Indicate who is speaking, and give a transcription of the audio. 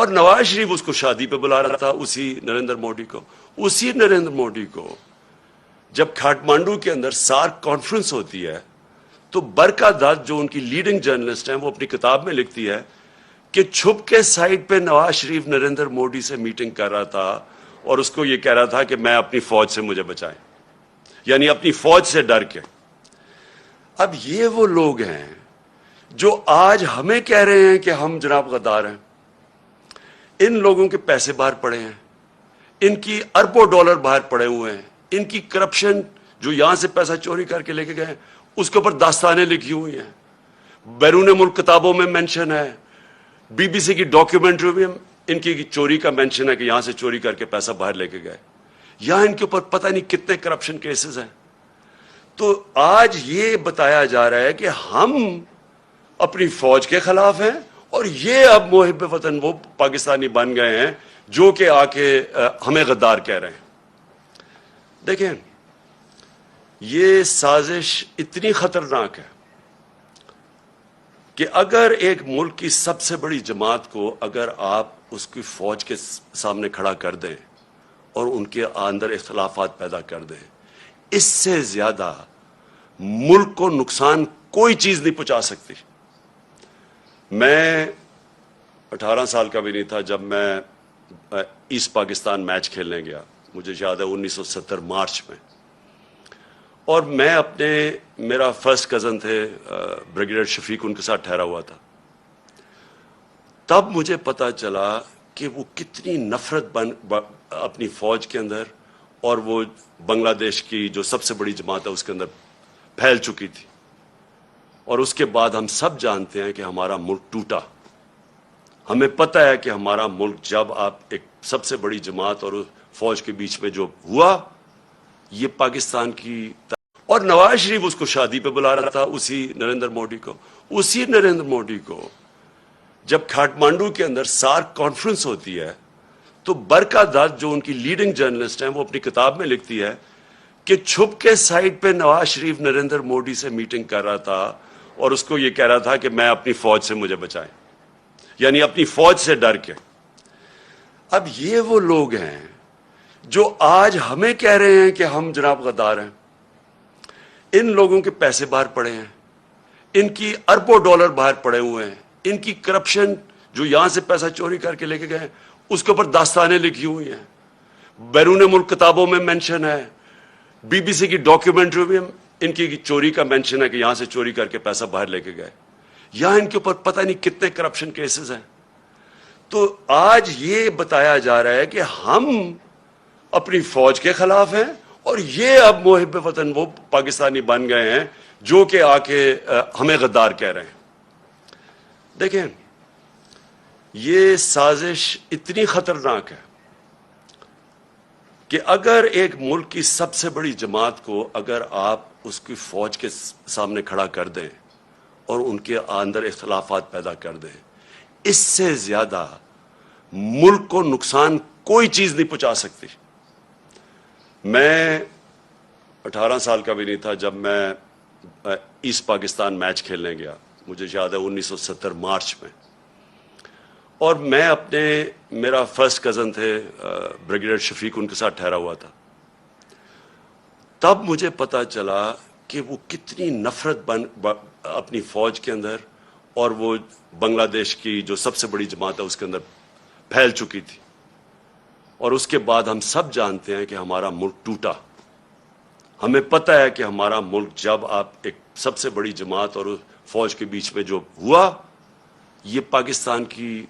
Speaker 1: اور نواز شریف اس کو شادی پہ بلا رہا تھا، اسی نریندر موڈی کو جب کھاٹمانڈو کے اندر سارک کانفرنس ہوتی ہے تو برکا دت جو ان کی لیڈنگ جرنلسٹ ہیں وہ اپنی کتاب میں لکھتی ہے کہ چھپ کے سائٹ پہ نواز شریف نریندر موڈی سے میٹنگ کر رہا تھا اور اس کو یہ کہہ رہا تھا کہ میں اپنی فوج سے مجھے بچائیں، یعنی اپنی فوج سے ڈر کے۔ اب یہ وہ لوگ ہیں جو آج ہمیں کہہ رہے ہیں کہ ہم جناب غدار ہیں۔ ان لوگوں کے پیسے باہر پڑے ہیں، ان کی اربوں ڈالر باہر پڑے ہوئے ہیں، ان کی کرپشن جو یہاں سے پیسہ چوری کر کے لے کے گئے اس کے اوپر داستانیں لکھی ہوئی ہیں، بیرون ملک کتابوں میں مینشن ہے، بی بی سی کی ڈاکیومنٹری میں ان کی چوری کا مینشن ہے کہ یہاں سے چوری کر کے پیسہ باہر لے کے گئے۔ یہاں ان کے اوپر پتہ نہیں کتنے کرپشن کیسز ہیں۔ تو آج یہ بتایا جا رہا ہے کہ ہم اپنی فوج کے خلاف ہیں اور یہ اب محب وطن وہ پاکستانی بن گئے ہیں جو کہ آ کے ہمیں غدار کہہ رہے ہیں۔ دیکھیں، یہ سازش اتنی خطرناک ہے کہ اگر ایک ملک کی سب سے بڑی جماعت کو اگر آپ اس کی فوج کے سامنے کھڑا کر دیں اور ان کے اندر اختلافات پیدا کر دیں، اس سے زیادہ ملک کو نقصان کوئی چیز نہیں پہنچا سکتی۔ میں 18 سال کا بھی نہیں تھا جب میں ایسٹ پاکستان میچ کھیلنے گیا، مجھے یاد ہے 1970 مارچ میں، اور میں میرا فرسٹ کزن تھے بریگیڈیئر شفیق، ان کے ساتھ ٹھہرا ہوا تھا۔ تب مجھے پتا چلا کہ وہ کتنی نفرت اپنی فوج کے اندر اور وہ بنگلہ دیش کی جو سب سے بڑی جماعت ہے اس کے اندر پھیل چکی تھی، اور اس کے بعد ہم سب جانتے ہیں کہ ہمارا ملک ٹوٹا۔ ہمیں پتہ ہے کہ ہمارا ملک جب آپ ایک سب سے بڑی جماعت اور فوج کے بیچ میں جو ہوا، یہ پاکستان کی اور نواز شریف اس کو شادی پہ بلا رہا تھا، اسی نریندر موڈی کو جب کھاٹمانڈو کے اندر سارک کانفرنس ہوتی ہے تو برکا دت جو ان کی لیڈنگ جرنلسٹ ہیں وہ اپنی کتاب میں لکھتی ہے کہ چھپ کے سائٹ پہ نواز شریف نریندر موڈی سے میٹنگ کر رہا تھا اور اس کو یہ کہہ رہا تھا کہ میں اپنی فوج سے مجھے بچائیں، یعنی اپنی فوج سے ڈر کے۔ اب یہ وہ لوگ ہیں جو آج ہمیں کہہ رہے ہیں کہ ہم جناب غدار ہیں۔ ان لوگوں کے پیسے باہر پڑے ہیں، ان کی اربوں ڈالر باہر پڑے ہوئے ہیں، ان کی کرپشن جو یہاں سے پیسہ چوری کر کے لے کے گئے اس کے اوپر داستانیں لکھی ہوئی ہیں، بیرون ملک کتابوں میں مینشن ہے، بی بی سی کی ڈاکیومنٹری میں ان کی چوری کا مینشن ہے کہ یہاں سے چوری کر کے پیسہ باہر لے کے گئے۔ یہاں ان کے اوپر پتہ نہیں کتنے کرپشن کیسز ہیں۔ تو آج یہ بتایا جا رہا ہے کہ ہم اپنی فوج کے خلاف ہیں اور یہ اب محب وطن وہ پاکستانی بن گئے ہیں جو کہ آ کے ہمیں غدار کہہ رہے ہیں۔ دیکھیں، یہ سازش اتنی خطرناک ہے کہ اگر ایک ملک کی سب سے بڑی جماعت کو اگر آپ اس کی فوج کے سامنے کھڑا کر دیں اور ان کے اندر اختلافات پیدا کر دیں، اس سے زیادہ ملک کو نقصان کوئی چیز نہیں پہنچا سکتی۔ میں 18 سال کا بھی نہیں تھا جب میں ایسٹ پاکستان میچ کھیلنے گیا، مجھے یاد ہے 1970 مارچ میں، اور میں میرا فرسٹ کزن تھے بریگیڈیئر شفیق، ان کے ساتھ ٹھہرا ہوا تھا۔ تب مجھے پتا چلا کہ وہ کتنی نفرت اپنی فوج کے اندر اور وہ بنگلہ دیش کی جو سب سے بڑی جماعت ہے اس کے اندر پھیل چکی تھی، اور اس کے بعد ہم سب جانتے ہیں کہ ہمارا ملک ٹوٹا۔ ہمیں پتہ ہے کہ ہمارا ملک جب آپ ایک سب سے بڑی جماعت اور فوج کے بیچ میں جو ہوا، یہ پاکستان کی